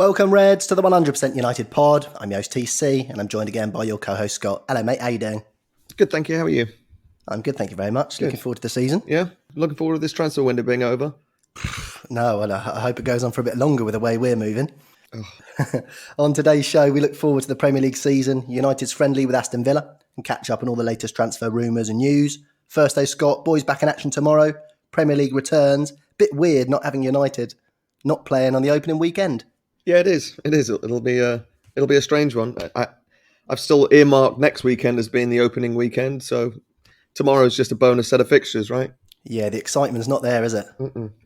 Welcome, Reds, to the 100% United pod. I'm your host, TC, and I'm joined again by your co-host, Scott. Hello, mate. How you doing? Good, thank you. How are you? I'm good, thank you very much. Good. Looking forward to the season. Yeah, looking forward to this transfer window being over. No, well, I hope it goes on for a bit longer with the way we're moving. On today's show, we look forward to the Premier League season. United's friendly with Aston Villa and catch up on all the latest transfer rumours and news. First day, Scott. Boys back in action tomorrow. Premier League returns. Bit weird not having United not playing on the opening weekend. Yeah, it is. It is. It'll be a strange one. I've still earmarked next weekend as being the opening weekend, so tomorrow's just a bonus set of fixtures, right? Yeah, the excitement's not there, is it?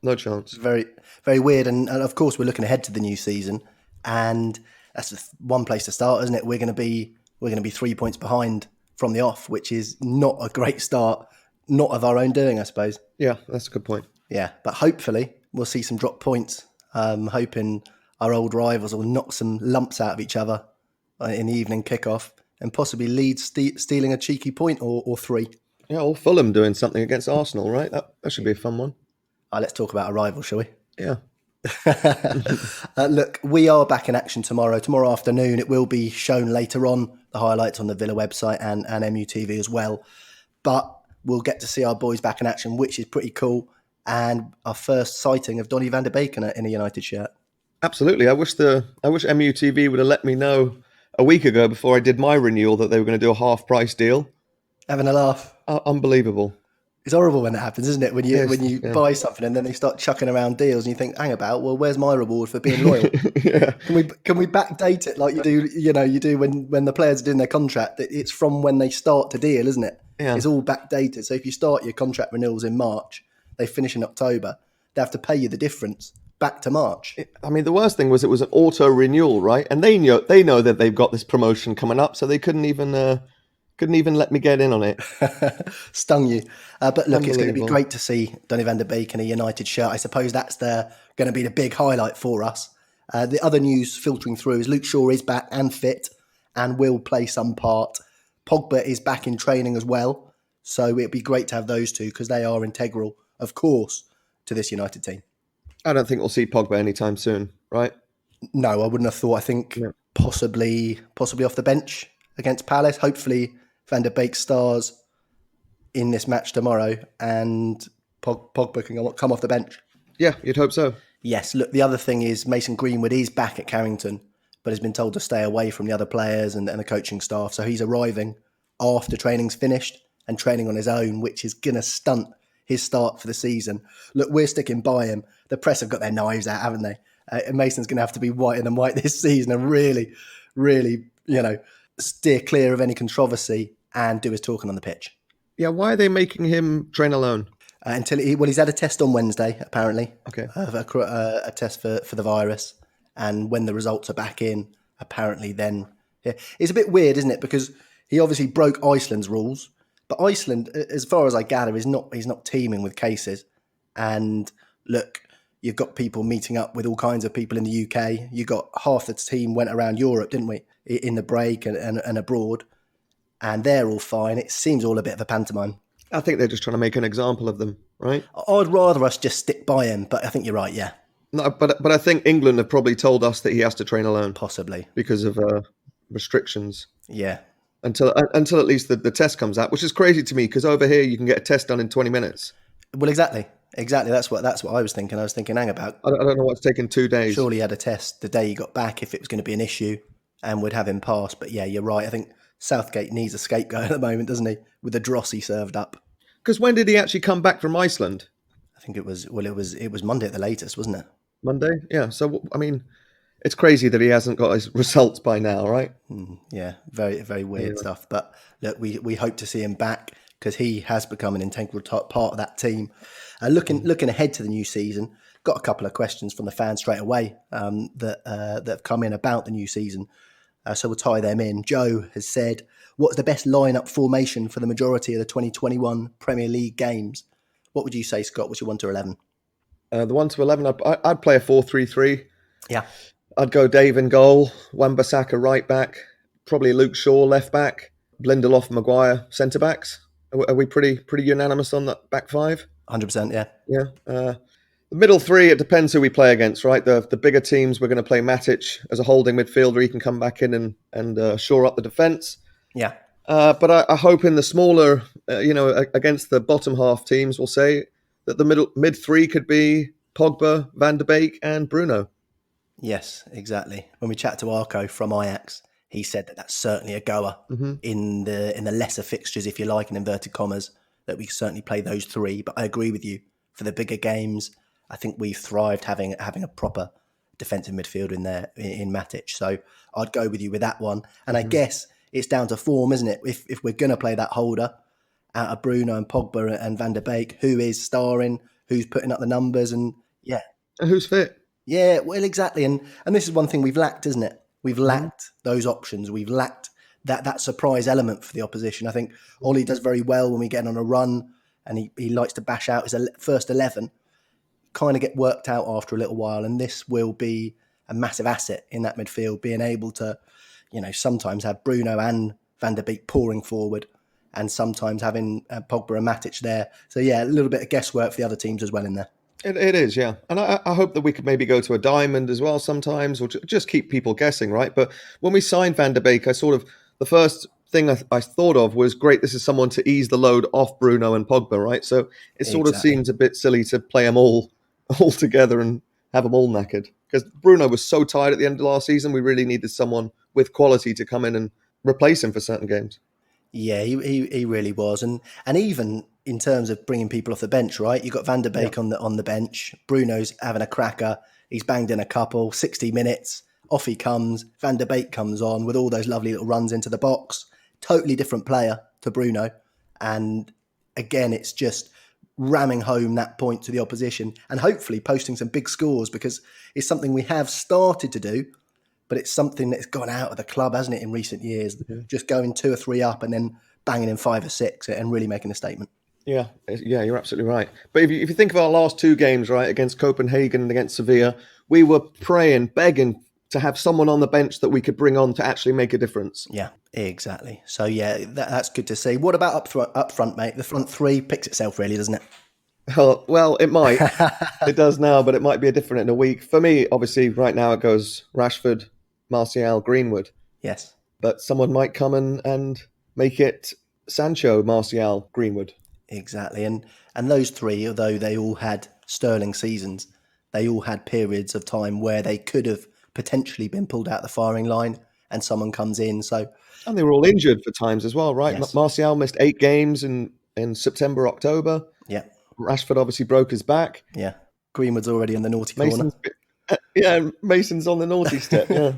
No chance. Very, very weird. And of course, we're looking ahead to the new season, and that's one place to start, isn't it? We're going to be 3 points behind from the off, which is not a great start, not of our own doing, I suppose. Yeah, that's a good point. Yeah, but hopefully we'll see some drop points. Hoping our old rivals will knock some lumps out of each other in the evening kickoff, and possibly Leeds stealing a cheeky point or three. Yeah, or Fulham doing something against Arsenal, right? That should be a fun one. Let's talk about a rival, shall we? Yeah. Look, we are back in action tomorrow afternoon. It will be shown later on, the highlights on the Villa website and MUTV as well. But we'll get to see our boys back in action, which is pretty cool. And our first sighting of Donny van der Beek in a United shirt. Absolutely. I wish MUTV would have let me know a week ago before I did my renewal that they were going to do a half price deal. Having a laugh. Unbelievable. It's horrible when that happens, isn't it? When you buy something and then they start chucking around deals and you think, hang about, well, where's my reward for being loyal? Yeah. Can we backdate it like you do when the players are doing their contract? It's from when they start to deal, isn't it? Yeah. It's all backdated. So if you start your contract renewals in March, they finish in October, they have to pay you the difference back to March. I mean, the worst thing was it was an auto renewal, right? And they know that they've got this promotion coming up, so they couldn't even let me get in on it. Stung you. But look, it's going to be great to see Donny van der Beek in a United shirt. I suppose that's going to be the big highlight for us. The other news filtering through is Luke Shaw is back and fit and will play some part. Pogba is back in training as well. So it'd be great to have those two because they are integral, of course, to this United team. I don't think we'll see Pogba anytime soon, right? No, I wouldn't have thought. I think possibly off the bench against Palace. Hopefully Van der Beek stars in this match tomorrow and Pogba can come off the bench. Yeah, you'd hope so. Yes, look, the other thing is Mason Greenwood is back at Carrington, but has been told to stay away from the other players and the coaching staff. So he's arriving after training's finished and training on his own, which is going to stunt his start for the season. Look, we're sticking by him. The press have got their knives out, haven't they? And Mason's going to have to be whiter than white this season and really, really, steer clear of any controversy and do his talking on the pitch. Yeah, why are they making him train alone? He's had a test on Wednesday, apparently. Okay. A test for the virus. And when the results are back in, apparently then... Yeah. It's a bit weird, isn't it? Because he obviously broke Iceland's rules. But Iceland, as far as I gather, is not teeming with cases. And look, you've got people meeting up with all kinds of people in the UK. You got half the team went around Europe, didn't we? In the break and abroad. And they're all fine. It seems all a bit of a pantomime. I think they're just trying to make an example of them, right? I'd rather us just stick by him, but I think you're right, yeah. No, but I think England have probably told us that he has to train alone. Possibly. Because of restrictions. Yeah. Until at least the test comes out, which is crazy to me because over here you can get a test done in 20 minutes. Well, exactly. That's what I was thinking. I was thinking, hang about. I don't know what's taken 2 days. Surely he had a test the day he got back if it was going to be an issue and would have him pass. But yeah, you're right. I think Southgate needs a scapegoat at the moment, doesn't he? With the dross he served up. Because when did he actually come back from Iceland? I think it was Monday at the latest, wasn't it? Monday? Yeah. So, I mean, it's crazy that he hasn't got his results by now, right? Yeah, very, very weird stuff. But look, we hope to see him back because he has become an integral part of that team. Looking ahead to the new season, got a couple of questions from the fans straight away that have come in about the new season. So we'll tie them in. Joe has said, what's the best lineup formation for the majority of the 2021 Premier League games? What would you say, Scott? What's your 1 to 11? The 1 to 11, I'd play a 4-3-3. Yeah. I'd go Dave in goal, Wan-Bissaka right back, probably Luke Shaw left back, Lindelof, Maguire centre backs. Are we pretty unanimous on that back five? 100%, yeah. Yeah. Middle three, it depends who we play against, right? The bigger teams, we're going to play Matic as a holding midfielder. He can come back in and shore up the defence. Yeah. But I hope in the smaller, against the bottom half teams, we'll say that the mid three could be Pogba, Van der Beek, and Bruno. Yes, exactly. When we chat to Arco from Ajax, he said that that's certainly a goer in the lesser fixtures, if you like, in inverted commas, that we certainly play those three. But I agree with you. For the bigger games, I think we've thrived having a proper defensive midfielder in there in Matic. So I'd go with you with that one. And I guess it's down to form, isn't it? If we're going to play that holder out of Bruno and Pogba and Van der Beek, who is starring, who's putting up the numbers, and yeah. And who's fit? Yeah, well, exactly. And this is one thing we've lacked, isn't it? We've lacked those options. We've lacked that surprise element for the opposition. I think Ollie does very well when we get on a run and he likes to bash out his first 11, kind of get worked out after a little while. And this will be a massive asset in that midfield, being able to, sometimes have Bruno and Van der Beek pouring forward and sometimes having Pogba and Matic there. So, yeah, a little bit of guesswork for the other teams as well in there. It is, yeah. And I hope that we could maybe go to a diamond as well sometimes, or just keep people guessing, right? But when we signed Van der Beek, the first thing I thought of was, great, this is someone to ease the load off Bruno and Pogba, right? So it sort of seems a bit silly to play them all together and have them all knackered. Because Bruno was so tired at the end of last season, we really needed someone with quality to come in and replace him for certain games. Yeah, he really was. And even in terms of bringing people off the bench, right? You've got Van der Beek on the bench. Bruno's having a cracker. He's banged in a couple, 60 minutes. Off he comes. Van der Beek comes on with all those lovely little runs into the box. Totally different player to Bruno. And again, it's just ramming home that point to the opposition and hopefully posting some big scores, because it's something we have started to do, but it's something that's gone out of the club, hasn't it, in recent years? Just going 2 or 3 up and then banging in 5 or 6 and really making a statement. Yeah, you're absolutely right. But if you think of our last 2 games, right, against Copenhagen and against Sevilla, we were praying, begging to have someone on the bench that we could bring on to actually make a difference. Yeah, exactly. So, yeah, that's good to see. What about up front, mate? The front three picks itself, really, doesn't it? Well, it might. It does now, but it might be different in a week. For me, obviously, right now it goes Rashford, Martial, Greenwood. Yes. But someone might come and make it Sancho, Martial, Greenwood. Exactly. And those three, although they all had sterling seasons, they all had periods of time where they could have potentially been pulled out the firing line and someone comes in. And they were all injured for times as well, right? Yes. Martial missed 8 games in September, October. Yeah. Rashford obviously broke his back. Yeah. Greenwood's already in the naughty corner. Mason's on the naughty step, yeah.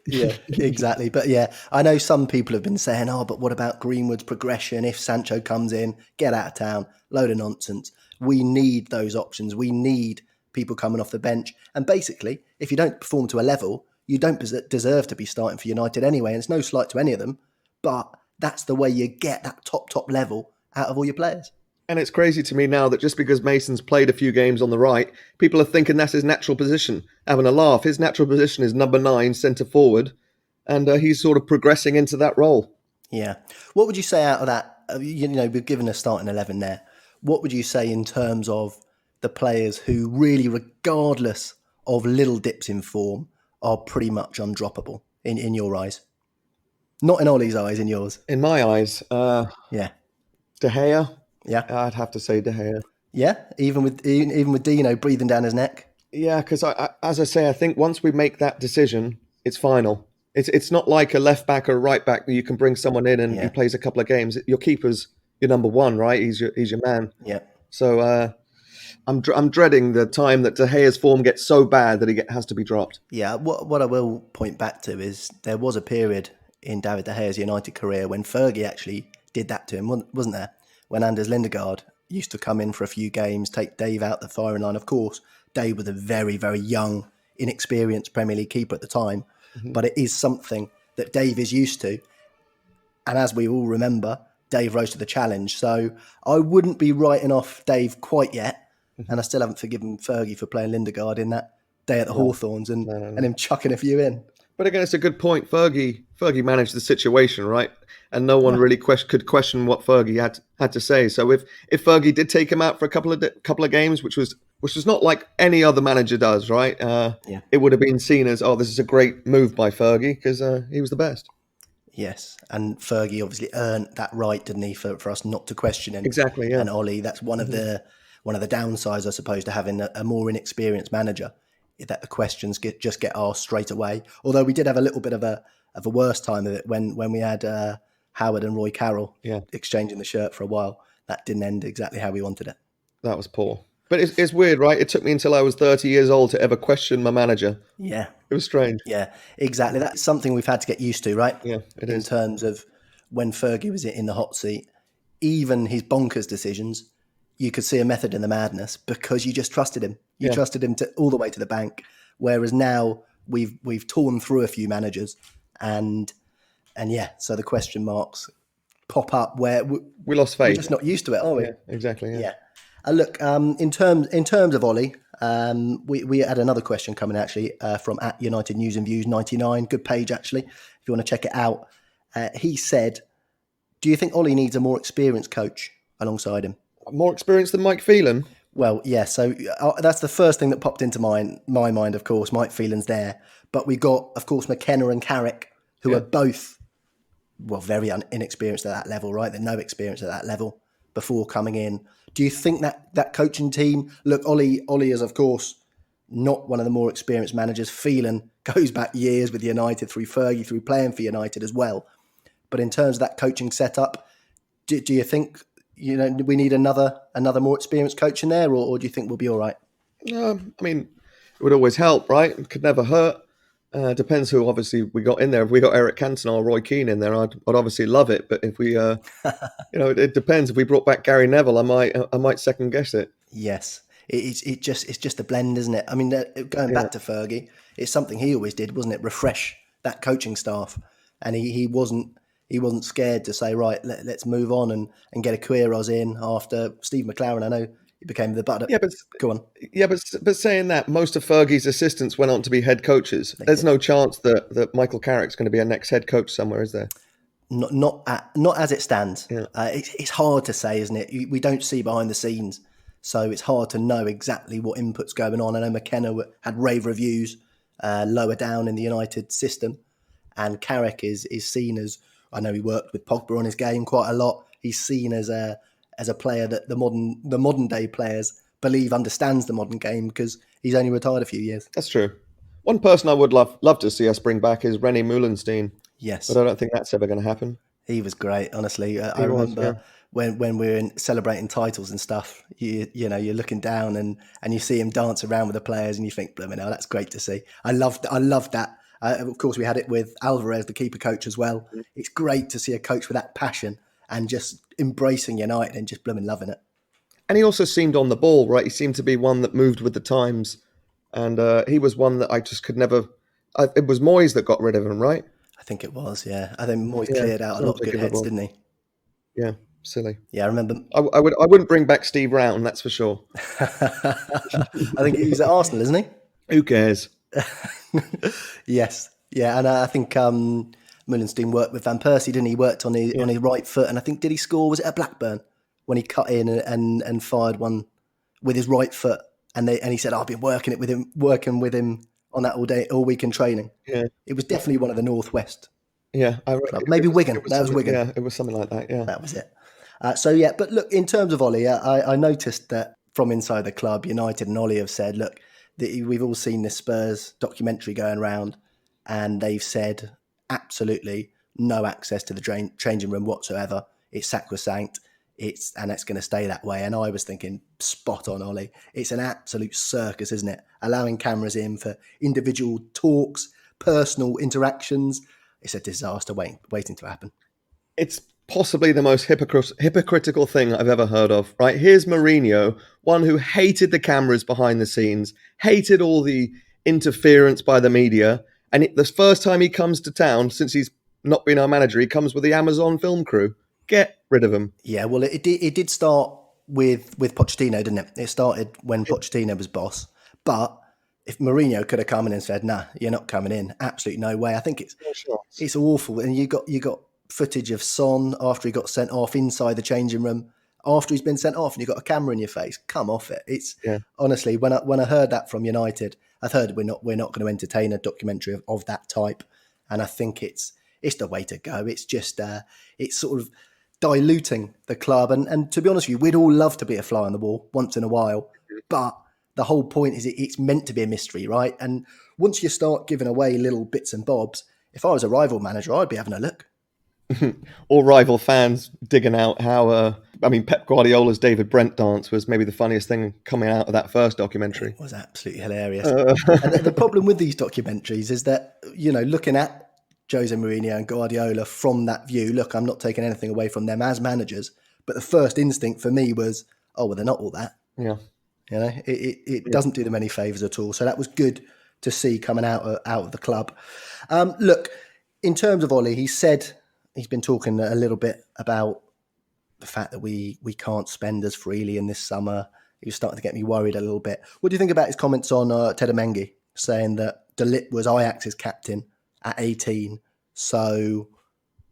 Yeah, exactly. But yeah, I know some people have been saying, but what about Greenwood's progression? If Sancho comes in, get out of town, load of nonsense. We need those options. We need people coming off the bench. And basically, if you don't perform to a level, you don't deserve to be starting for United anyway. And it's no slight to any of them, but that's the way you get that top level out of all your players. And it's crazy to me now that just because Mason's played a few games on the right, people are thinking that's his natural position, having a laugh. His natural position is number 9, centre forward, and he's sort of progressing into that role. Yeah. What would you say out of that? We've given a starting 11 there. What would you say in terms of the players who really, regardless of little dips in form, are pretty much undroppable in your eyes? Not in Ollie's eyes, in yours. In my eyes, yeah. De Gea. Yeah, I'd have to say De Gea. Yeah, even with Dino breathing down his neck. Yeah, because as I say, I think once we make that decision, it's final. It's not like a left back or a right back that you can bring someone in and he plays a couple of games. Your keeper's your number 1, right? He's your man. Yeah. So I'm dreading the time that De Gea's form gets so bad that he has to be dropped. Yeah. What I will point back to is there was a period in David De Gea's United career when Fergie actually did that to him, wasn't there? When Anders Lindegaard used to come in for a few games, take Dave out the firing line. Of course, Dave was a very, very young, inexperienced Premier League keeper at the time, but it is something that Dave is used to. And as we all remember, Dave rose to the challenge. So I wouldn't be writing off Dave quite yet. And I still haven't forgiven Fergie for playing Lindegaard in that day at the Hawthorns and him chucking a few in. But again, it's a good point. Fergie managed the situation, right? And no one really could question what Fergie had to say. So if Fergie did take him out for a couple of games, which was which is not like any other manager does, right? Yeah. It would have been seen as, oh, this is a great move by Fergie because he was the best. Yes, and Fergie obviously earned that right, didn't he, for us not to question him. Exactly, yeah. And Ollie, that's one of the downsides, I suppose, to having a more inexperienced manager, is that the questions just get asked straight away. Although we did have a little bit of a worse time of it when we had Howard and Roy Carroll exchanging the shirt for a while. That didn't end exactly how we wanted it. That was poor. But it's weird, right? It took me until I was 30 years old to ever question my manager. Yeah. It was strange. Yeah, exactly. That's something we've had to get used to, right? Yeah, it in is. terms of when Fergie was in the hot seat, even his bonkers decisions, you could see a method in the madness because you just trusted him. You trusted him all the way to the bank. Whereas now we've torn through a few managers, and so the question marks pop up where we lost faith. We're just not used to it, are we? Yeah, exactly. Yeah. Look, in terms of Ollie, we had another question coming actually from at United News and Views 99. Good page actually, if you want to check it out. He said, "Do you think Ollie needs a more experienced coach alongside him?" More experienced than Mike Phelan? Well, yeah. So that's the first thing that popped into my mind. Of course, Mike Phelan's there, but we got, of course, McKenna and Carrick, who are both very inexperienced at that level, right? They're no experience at that level before coming in. Do you think that coaching team? Look, Ollie is, of course, not one of the more experienced managers. Phelan goes back years with United through Fergie, through playing for United as well. But in terms of that coaching setup, do you think we need another more experienced coach in there, or do you think we'll be all right? I mean, it would always help, right? It could never hurt. Depends who obviously we got in there. If we got Eric Cantona or Roy Keane in there, I'd obviously love it. But if we, it depends. If we brought back Gary Neville, I might second guess it. Yes, it's just a blend, isn't it? I mean, going back to Fergie, it's something he always did, wasn't it? Refresh that coaching staff, and he wasn't scared to say, right, let's move on and get a Quiros in after Steve McLaren. I know he became the butt. Yeah, but go on. Yeah, but saying that, most of Fergie's assistants went on to be head coaches. There's no chance that Michael Carrick's going to be a next head coach somewhere, is there? Not as it stands. Yeah. It's hard to say, isn't it? We don't see behind the scenes, so it's hard to know exactly what input's going on. I know McKenna had rave reviews lower down in the United system, and Carrick is seen as, I know he worked with Pogba on his game quite a lot. He's seen as a player that the modern day players believe understands the modern game because he's only retired a few years. That's true. One person I would love to see us bring back is René Meulenstein. Yes, but I don't think that's ever going to happen. He was great, honestly. I remember when we were celebrating titles and stuff. You're looking down and you see him dance around with the players, and you think, "Blimey, now that's great to see." I loved that. Of course, we had it with Alvarez, the keeper coach, as well. It's great to see a coach with that passion and just embracing United and just blooming loving it. And he also seemed on the ball, right? He seemed to be one that moved with the times. And he was one that I just could never... it was Moyes that got rid of him, right? I think it was, yeah. I think Moyes cleared out a lot of good heads, didn't he? Yeah, silly. Yeah, I remember... I wouldn't bring back Steve Round, that's for sure. I think he's at Arsenal, isn't he? Who cares? Yes. Yeah, and I think... Meulenstein worked with Van Persie, didn't he? He worked on his right foot, and I think, did he score? Was it at Blackburn when he cut in and fired one with his right foot? And he said, "I've been working with him on that all week in training." Yeah, it was definitely one of the Northwest. Yeah, maybe Wigan. That was Wigan. Yeah, it was something like that. Yeah, that was it. But look, in terms of Ollie, I noticed that from inside the club, United and Ollie have said, "Look, we've all seen this Spurs documentary going around, and they've said." Absolutely no access to the changing room whatsoever. It's sacrosanct. And it's going to stay that way. And I was thinking, spot on, Ollie. It's an absolute circus, isn't it? Allowing cameras in for individual talks, personal interactions. It's a disaster waiting to happen. It's possibly the most hypocritical thing I've ever heard of, right? Here's Mourinho, one who hated the cameras behind the scenes, hated all the interference by the media. And the first time he comes to town, since he's not been our manager, he comes with the Amazon film crew. Get rid of him. Yeah, well, it did start with Pochettino, didn't it? It started when Pochettino was boss. But if Mourinho could have come in and said, "Nah, you're not coming in," absolutely no way. I think it's awful. And you got footage of Son after he got sent off inside the changing room. after he's been sent off and you've got a camera in your face. Come off it. It's Yeah. honestly, when I heard that from United, I've heard we're not going to entertain a documentary of that type, and I think it's the way to go. It's just it's sort of diluting the club, and to be honest with you, we'd all love to be a fly on the wall once in a while, but the whole point is it's meant to be a mystery, right? And once you start giving away little bits and bobs, if I was a rival manager, I'd be having a look. All rival fans digging out how, Pep Guardiola's David Brent dance was maybe the funniest thing coming out of that first documentary. It was absolutely hilarious. And the problem with these documentaries is that, looking at Jose Mourinho and Guardiola from that view, look, I'm not taking anything away from them as managers, but the first instinct for me was, oh, well, they're not all that. Yeah. It doesn't do them any favours at all. So that was good to see coming out of the club. Look, in terms of Ollie, he said he's been talking a little bit about the fact that we can't spend as freely in this summer. He was starting to get me worried a little bit. What do you think about his comments on Tedamengi saying that De Ligt was Ajax's captain at 18, so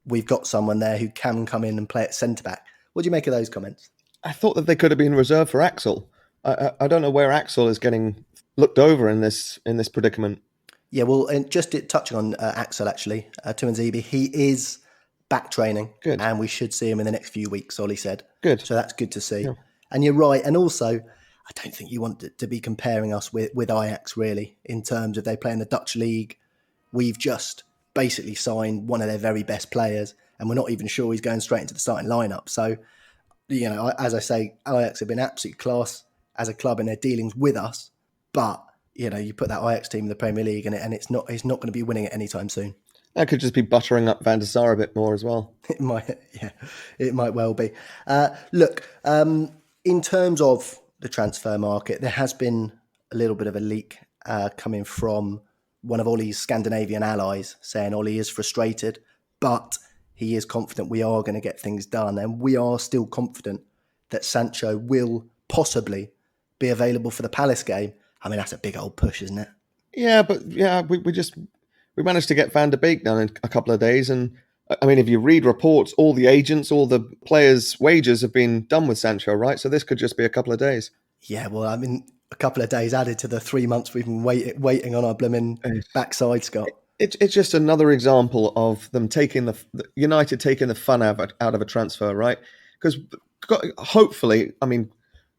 we've got someone there who can come in and play at centre-back? What do you make of those comments? I thought that they could have been reserved for Axel. I don't know where Axel is getting looked over in this predicament. Yeah, well, and just touching on Axel, actually, Tuanzebe, he is back training. Good. And we should see him in the next few weeks, Ollie said. Good. So that's good to see. Yeah. And you're right. And also, I don't think you want to be comparing us with Ajax, really, in terms of they play in the Dutch league. We've just basically signed one of their very best players, and we're not even sure he's going straight into the starting lineup. So, as I say, Ajax have been absolutely class as a club in their dealings with us. But, you put that Ajax team in the Premier League and it's not going to be winning it anytime soon. That could just be buttering up Van der Sar a bit more as well. It might well be. Look, in terms of the transfer market, there has been a little bit of a leak coming from one of Ollie's Scandinavian allies saying Ollie is frustrated, but he is confident we are going to get things done. And we are still confident that Sancho will possibly be available for the Palace game. I mean, that's a big old push, isn't it? Yeah, but we managed to get Van der Beek done in a couple of days. And I mean, if you read reports, all the agents, all the players' wages have been done with Sancho, right? So this could just be a couple of days. Yeah, well, I mean, a couple of days added to the 3 months we've been waiting on our blooming backside, Scott. It's just another example of them taking United taking the fun out of a transfer, right? Because hopefully, I mean,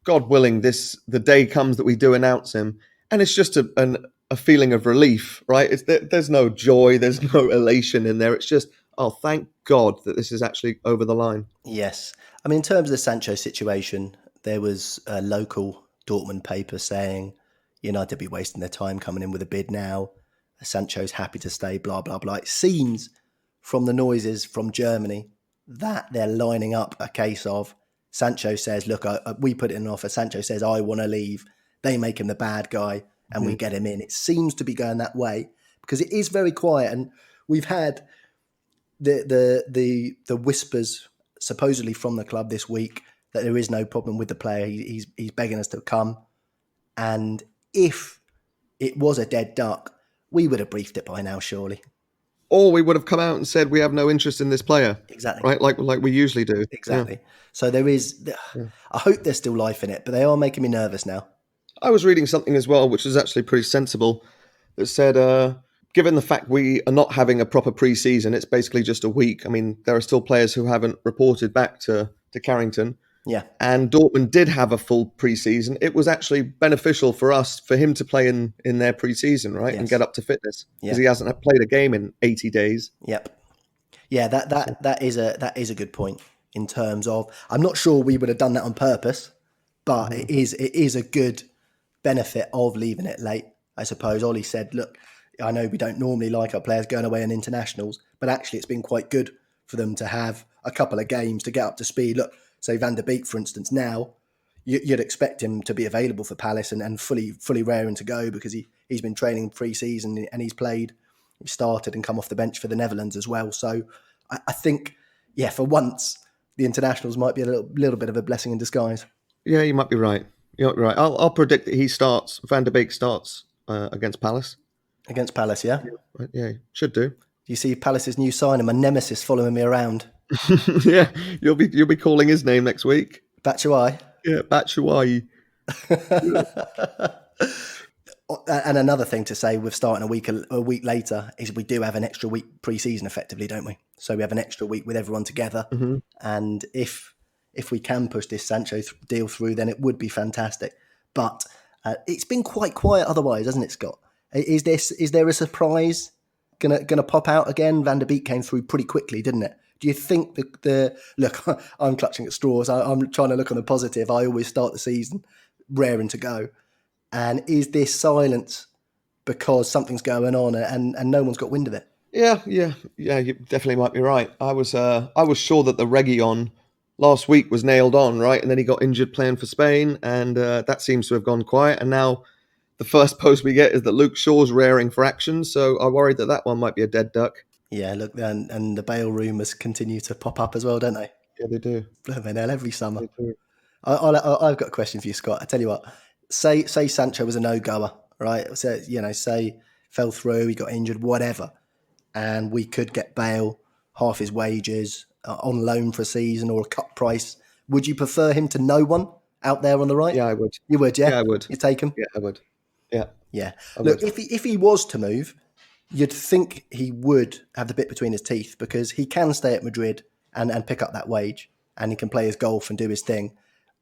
God willing, the day comes that we do announce him, and it's just a feeling of relief, right? There's no joy, there's no elation in there. It's just, oh, thank God that this is actually over the line. Yes. I mean, in terms of the Sancho situation, there was a local Dortmund paper saying United be wasting their time coming in with a bid now. Sancho's happy to stay, blah, blah, blah. It seems from the noises from Germany that they're lining up a case of Sancho says, look, we put in an offer. Sancho says, I want to leave. They make him the bad guy and we get him in. It seems to be going that way because it is very quiet. And we've had the whispers supposedly from the club this week that there is no problem with the player. He's begging us to come. And if it was a dead duck, we would have briefed it by now, surely. Or we would have come out and said we have no interest in this player. Exactly. Right, like we usually do. Exactly. Yeah. So there is, I hope there's still life in it, but they are making me nervous now. I was reading something as well, which is actually pretty sensible, that said, given the fact we are not having a proper pre-season, it's basically just a week. I mean, there are still players who haven't reported back to Carrington. Yeah. And Dortmund did have a full pre-season. It was actually beneficial for him to play in their pre-season, right? Yes. And get up to fitness. Because he hasn't played a game in 80 days. Yep. Yeah, that is a good point in terms of, I'm not sure we would have done that on purpose, but it is a good benefit of leaving it late, I suppose. Ollie said, look, I know we don't normally like our players going away on internationals, but actually it's been quite good for them to have a couple of games to get up to speed. Look, say Van der Beek, for instance, now you'd expect him to be available for Palace and fully raring to go because he's been training pre-season and he started and come off the bench for the Netherlands as well. So I think, for once, the internationals might be a little bit of a blessing in disguise. Yeah, you might be right. I'll predict that Van der Beek starts against Palace. Against Palace, yeah? Yeah, should do. You see Palace's new signing, my nemesis following me around. Yeah, you'll be calling his name next week. Batshuayi. Yeah, Batshuayi. And another thing to say with starting a week later is we do have an extra week pre-season effectively, don't we? So we have an extra week with everyone together. Mm-hmm. And if we can push this Sancho deal through, then it would be fantastic. But it's been quite quiet otherwise, hasn't it, Scott? Is there a surprise gonna pop out again? Van der Beek came through pretty quickly, didn't it? Do you think the look? I'm clutching at straws. I'm trying to look on the positive. I always start the season raring to go. And is this silence because something's going on and no one's got wind of it? Yeah. You definitely might be right. I was sure that the Reguilon last week was nailed on, right? And then he got injured playing for Spain, and that seems to have gone quiet. And now the first post we get is that Luke Shaw's raring for action. So I worried that one might be a dead duck. Yeah, look, and the Bale rumours continue to pop up as well, don't they? Yeah, they do. Blooming hell, every summer. They do. I've got a question for you, Scott. I tell you what. Say Sancho was a no-goer, right? So, say fell through, he got injured, whatever, and we could get Bale half his wages on loan for a season or a cut price. Would you prefer him to no one out there on the right? Yeah, I would. You would, yeah? Yeah, I would. You take him? Yeah, I would. Yeah. Yeah. I Look, would. if he was to move, you'd think he would have the bit between his teeth because he can stay at Madrid and pick up that wage, and he can play his golf and do his thing,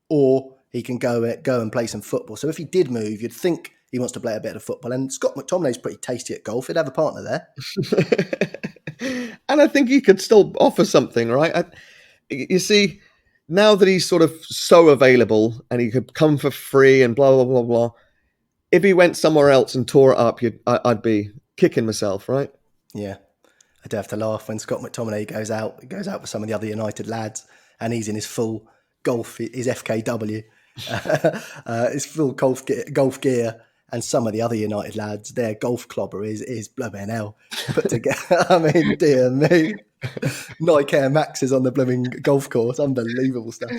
or he can go and play some football. So if he did move, you'd think he wants to play a bit of football. And Scott McTominay's pretty tasty at golf. He'd have a partner there. And I think he could still offer something, right? You see, now that he's sort of so available and he could come for free and blah, blah, blah, blah, if he went somewhere else and tore it up, I'd be kicking myself, right? Yeah. I do have to laugh when Scott McTominay goes out with some of the other United lads and he's in his full golf, his FKW, his full golf gear, and some of the other United lads, their golf clobber is blooming hell put together. I mean, dear me. Nike Air Maxes on the blooming golf course. Unbelievable stuff.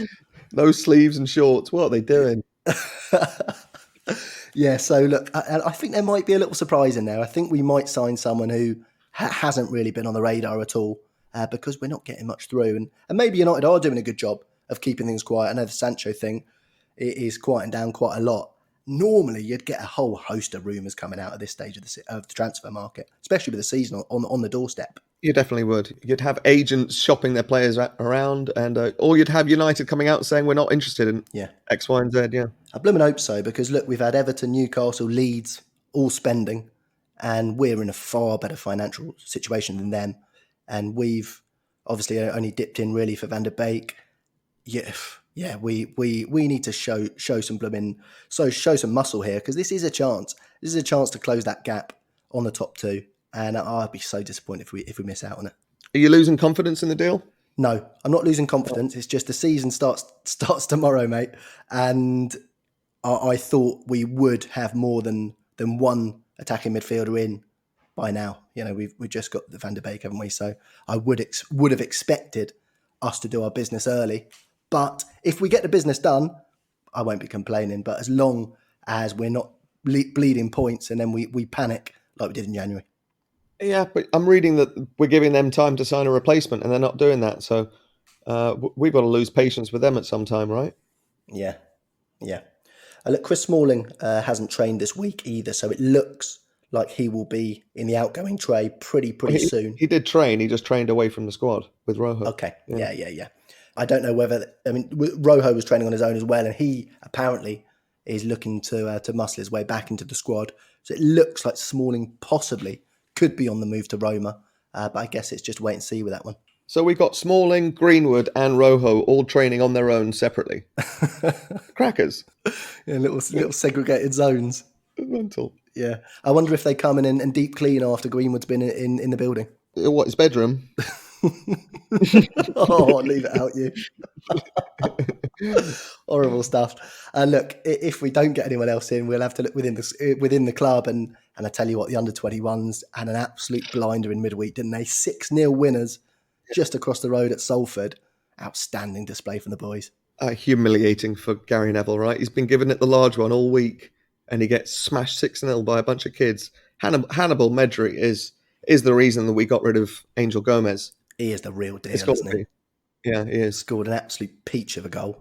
No sleeves and shorts. What are they doing? Yeah, so look, I think there might be a little surprise in there. I think we might sign someone who hasn't really been on the radar at all because we're not getting much through. And maybe United are doing a good job of keeping things quiet. I know the Sancho thing is quieting down quite a lot. Normally, you'd get a whole host of rumours coming out at this stage of the transfer market, especially with the season on the doorstep. You definitely would. You'd have agents shopping their players around, and or you'd have United coming out saying we're not interested in X, Y, and Z. Yeah, I blooming hope so because look, we've had Everton, Newcastle, Leeds all spending, and we're in a far better financial situation than them. And we've obviously only dipped in really for Van der Beek. Yeah, we need to show some show some muscle here because this is a chance. This is a chance to close that gap on the top two, and I'd be so disappointed if we miss out on it. Are you losing confidence in the deal? No, I'm not losing confidence. It's just the season starts tomorrow, mate, and I thought we would have more than one attacking midfielder in by now. We've just got the Van der Beek, haven't we? So I would have expected us to do our business early. But if we get the business done, I won't be complaining. But as long as we're not bleeding points and then we panic like we did in January. Yeah, but I'm reading that we're giving them time to sign a replacement and they're not doing that. So we've got to lose patience with them at some time, right? Yeah. Look, Chris Smalling hasn't trained this week either. So it looks like he will be in the outgoing tray pretty soon. He did train. He just trained away from the squad with Rojo. Okay. Yeah. I don't know Rojo was training on his own as well, and he apparently is looking to muscle his way back into the squad. So it looks like Smalling possibly could be on the move to Roma, but I guess it's just wait and see with that one. So we've got Smalling, Greenwood, and Rojo all training on their own separately. Crackers. Yeah, little segregated zones. Mental. Yeah, I wonder if they come in and deep clean after Greenwood's been in the building. What, his bedroom? Oh, leave it out, you. Horrible stuff. And look, if we don't get anyone else in, we'll have to look within the club. And I tell you what, the under-21s had an absolute blinder in midweek, didn't they? 6-0 winners just across the road at Salford. Outstanding display from the boys. Humiliating for Gary Neville, right? He's been given it the large one all week, and he gets smashed 6-0 by a bunch of kids. Hannibal Mejbri is the reason that we got rid of Angel Gomez. He is the real deal, isn't he? Yeah, he is. Scored an absolute peach of a goal.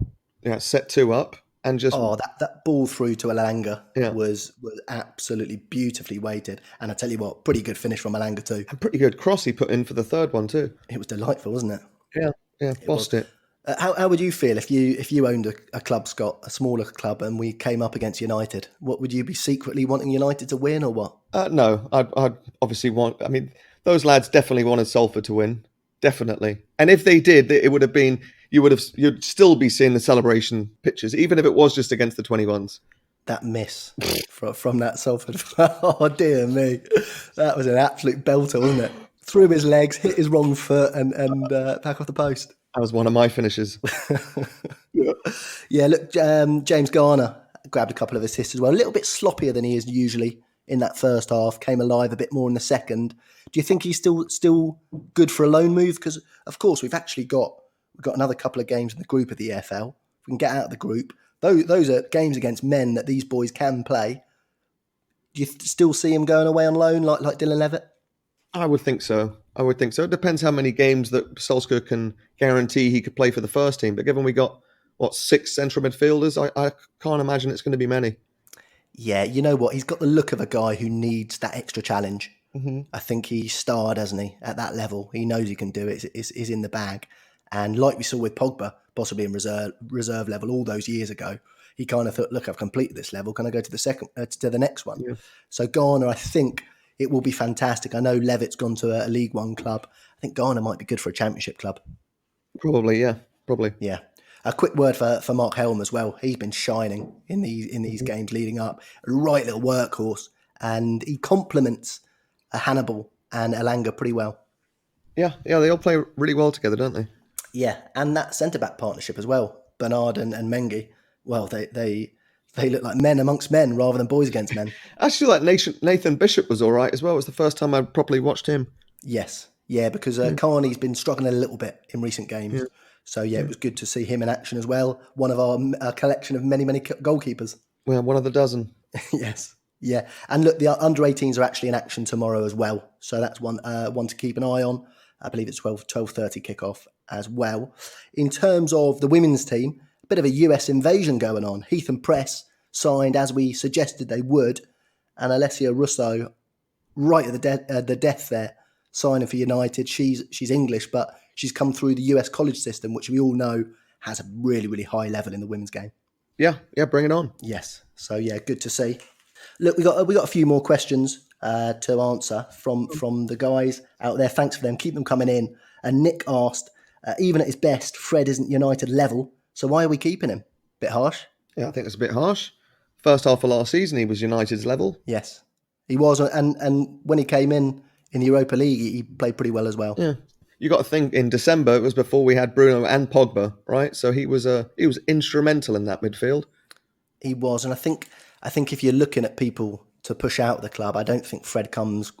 set 2 up and just Oh, that ball through to Alanga yeah, was absolutely beautifully weighted. And I tell you what, pretty good finish from Alanga too. and pretty good cross he put in for the third one too. It was delightful, wasn't it? Yeah, yeah, It was. bossed it. How would you feel if you owned a club, Scott, a smaller club, and we came up against United? What would you be secretly wanting United to win, or what? No, I'd obviously want. I mean, those lads definitely wanted Salford to win, definitely. And if they did, it would have been you'd still be seeing the celebration pictures, even if it was just against the 21s. That miss from that Salford. Oh dear me, that was an absolute belter, wasn't it? Through his legs, hit his wrong foot, and back off the post. That was one of my finishes. Yeah, look, James Garner grabbed a couple of assists as well. A little bit sloppier than he is usually in that first half. Came alive a bit more in the second. Do you think he's still good for a loan move? Because of course we've got another couple of games in the group of the EFL. If we can get out of the group, those are games against men that these boys can play. Do you still see him going away on loan like Dylan Levitt? I would think so. It depends how many games that Solskjaer can guarantee he could play for the first team. But given we got, 6 central midfielders, I can't imagine it's going to be many. Yeah, you know what? He's got the look of a guy who needs that extra challenge. Mm-hmm. I think he's starred, hasn't he, at that level? He knows he can do it. It's in the bag. And like we saw with Pogba, possibly in reserve level all those years ago, he kind of thought, look, I've completed this level. Can I go to the next one? Yeah. So Garner, I think it will be fantastic. I know Levitt's gone to a League One club. I think Garner might be good for a Championship club. Probably, yeah. Probably. Yeah. A quick word for Mark Helm as well. He's been shining in these games leading up. A right little workhorse. And he complements Hannibal and Alanga pretty well. Yeah, they all play really well together, don't they? Yeah, and that centre-back partnership as well. Bernard and Mengi. Well, they look like men amongst men rather than boys against men. Actually, like Nathan Bishop was all right as well. It was the first time I properly watched him. Yes. Yeah, because Carney's been struggling a little bit in recent games. Yeah. So, yeah, it was good to see him in action as well. One of our collection of many, many goalkeepers. Well, one of the dozen. Yes. Yeah. And look, the under-18s are actually in action tomorrow as well. So that's one to keep an eye on. I believe it's 12:30 kickoff as well. In terms of the women's team, a bit of a US invasion going on. Heath and Press signed as we suggested they would. And Alessia Russo, right at the death there, signing for United. She's English, but she's come through the US college system, which we all know has a really, really high level in the women's game. Yeah, bring it on. Yes. So, yeah, good to see. Look, we got a few more questions to answer from the guys out there. Thanks for them. Keep them coming in. And Nick asked, even at his best, Fred isn't United level. So why are we keeping him? Bit harsh? Yeah, I think it's a bit harsh. First half of last season, he was United's level. Yes, he was. And when he came in the Europa League, he played pretty well as well. Yeah. You got to think in December, it was before we had Bruno and Pogba, right? So he was instrumental in that midfield. He was. And I think if you're looking at people to push out the club, I don't think Fred comes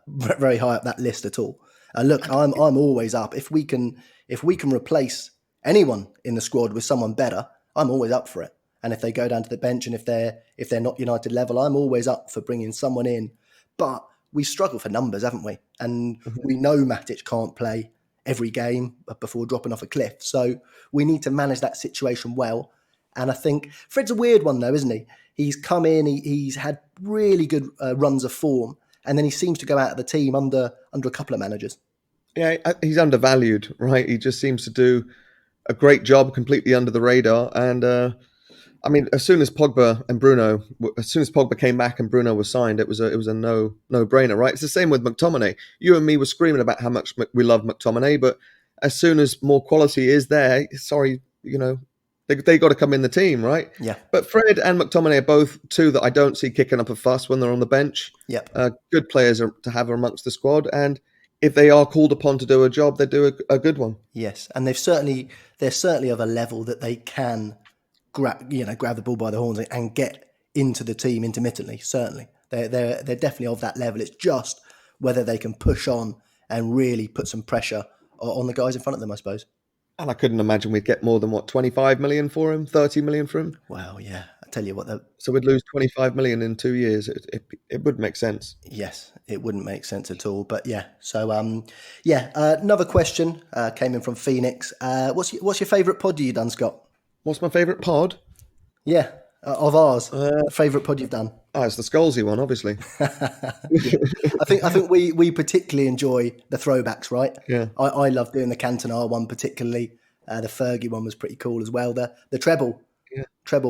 very high up that list at all. Look, I'm always up. If we can replace anyone in the squad with someone better, I'm always up for it. And if they go down to the bench and if they're not United level, I'm always up for bringing someone in. But we struggle for numbers, haven't we? And we know Matic can't play every game before dropping off a cliff. So we need to manage that situation well. And I think Fred's a weird one though, isn't he? He's come in, he's had really good runs of form, and then he seems to go out of the team under a couple of managers. Yeah, he's undervalued, right? He just seems to do a great job completely under the radar. And I mean, as soon as Pogba came back and Bruno was signed, it was a no-brainer, right? It's the same with McTominay. You and me were screaming about how much we love McTominay, but as soon as more quality is there, they got to come in the team, right? Yeah. But Fred and McTominay are both two that I don't see kicking up a fuss when they're on the bench. Yep. Good players to have amongst the squad, and if they are called upon to do a job, they do a good one. Yes, and they're certainly of a level that they can grab the ball by the horns and get into the team intermittently. Certainly, they're definitely of that level. It's just whether they can push on and really put some pressure on the guys in front of them, I suppose. And I couldn't imagine we'd get more than 25 million for him, 30 million for him. Wow, yeah. I tell you what, so we'd lose 25 million in 2 years. It would make sense. Yes, it wouldn't make sense at all. But yeah, so another question came in from Phoenix. What's your favourite pod you've done, Scott? What's my favourite pod? Yeah, of ours. Favourite pod you've done? It's the Scholesy one, obviously. Yeah. I think we particularly enjoy the throwbacks, right? Yeah. I love doing the Cantona one particularly. The Fergie one was pretty cool as well. The treble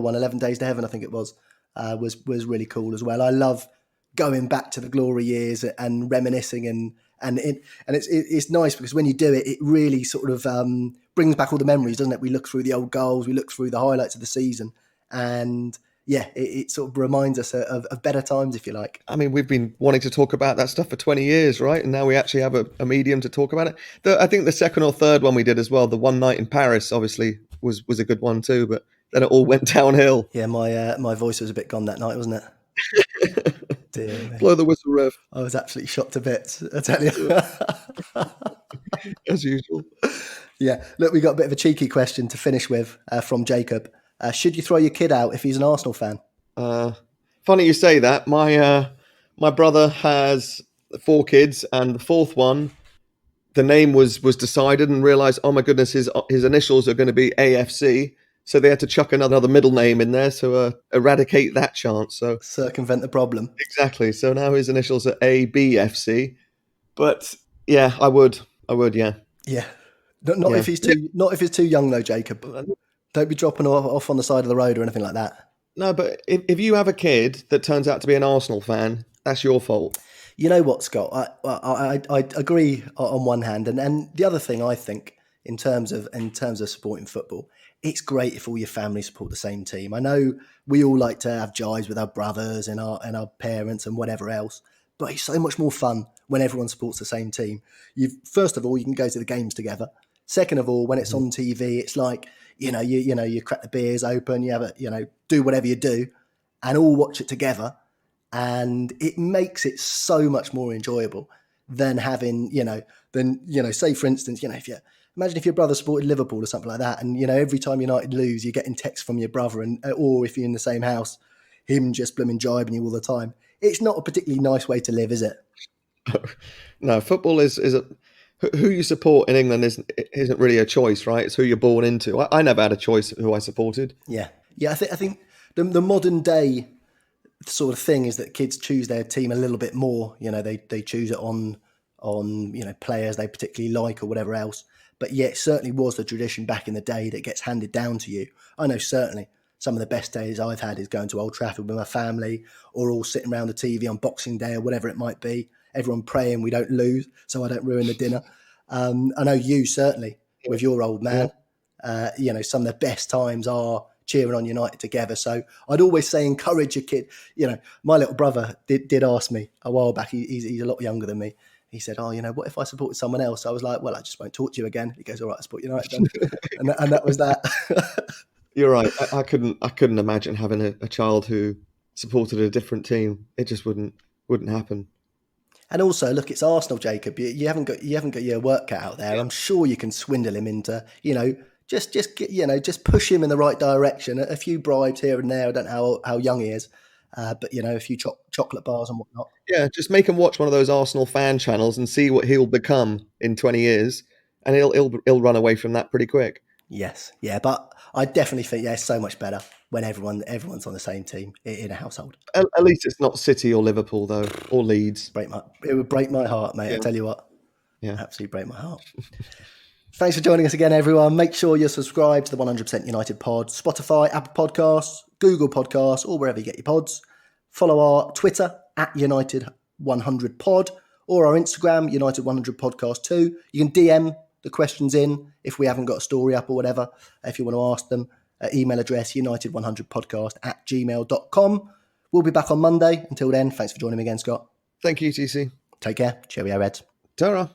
one, 11 Days to Heaven, I think it was really cool as well. I love going back to the glory years and reminiscing and it's nice because when you do it, it really sort of brings back all the memories, doesn't it? We look through the old goals, we look through the highlights of the season, and yeah, it sort of reminds us of better times, if you like. I mean, we've been wanting to talk about that stuff for 20 years, right? And now we actually have a medium to talk about it. I think the second or third one we did as well, the one night in Paris, obviously was a good one too, but then it all went downhill. Yeah, my voice was a bit gone that night, wasn't it? Dear me. Blow the whistle, Rev. I was absolutely shot to bits, I tell you. As usual. Yeah, look, we got a bit of a cheeky question to finish with from Jacob. Should you throw your kid out if he's an Arsenal fan? Funny you say that. My brother has 4 kids, and the fourth one, the name was decided and realised, oh my goodness, his initials are going to be AFC. So they had to chuck another middle name in there to eradicate that chance. So circumvent the problem. Exactly. So now his initials are ABFC. But yeah, I would, yeah. Yeah. Not if he's too young though, Jacob. Don't be dropping off on the side of the road or anything like that. No, but if you have a kid that turns out to be an Arsenal fan, that's your fault. You know what, Scott? I agree on one hand, and the other thing I think in terms of supporting football, it's great if all your family support the same team. I know we all like to have jives with our brothers and our parents and whatever else, but it's so much more fun when everyone supports the same team. First of all, you can go to the games together. Second of all, when it's on TV, it's like you crack the beers open, you have do whatever you do, and all watch it together. And it makes it so much more enjoyable than having, say for instance, imagine if your brother supported Liverpool or something like that, and every time United lose, you're getting texts from your brother, or if you're in the same house, him just blooming jibing you all the time. It's not a particularly nice way to live, is it? No, football is who you support in England isn't really a choice, right? It's who you're born into. I never had a choice who I supported. Yeah. I think the modern day sort of thing is that kids choose their team a little bit more. They choose it on players they particularly like or whatever else. But yeah, it certainly was the tradition back in the day that gets handed down to you. I know certainly some of the best days I've had is going to Old Trafford with my family, or all sitting around the TV on Boxing Day or whatever it might be. Everyone praying we don't lose so I don't ruin the dinner. I know you certainly with your old man. Yeah. Some of the best times are cheering on United together. So I'd always say encourage your kid. My little brother did ask me a while back. He's a lot younger than me. He said, what if I supported someone else? I was like, well, I just won't talk to you again. He goes, all right, I support United then. and that was that. You're right. I couldn't imagine having a child who supported a different team. It just wouldn't happen. And also, look, it's Arsenal, Jacob. You haven't got your work cut out there. Yeah. I'm sure you can swindle him into, just push him in the right direction. A few bribes here and there. I don't know how young he is, but a few chocolate bars and whatnot. Yeah, just make him watch one of those Arsenal fan channels and see what he'll become in 20 years, and he'll run away from that pretty quick. Yes, yeah, but I definitely think it's so much better when everyone's on the same team in a household. At least it's not City or Liverpool though, or Leeds. It would break my heart, mate. Yeah. I tell you what, absolutely break my heart. Thanks for joining us again, everyone. Make sure you're subscribed to the 100% United Pod, Spotify, Apple Podcasts, Google Podcasts, or wherever you get your pods. Follow our Twitter at United100Pod, or our Instagram, United100Podcast 2. You can DM the questions in if we haven't got a story up or whatever, if you want to ask them. Email address, united100podcast@gmail.com. We'll be back on Monday. Until then, thanks for joining me again, Scott. Thank you, TC. Take care. Cheerio, Reds. Ta-ra.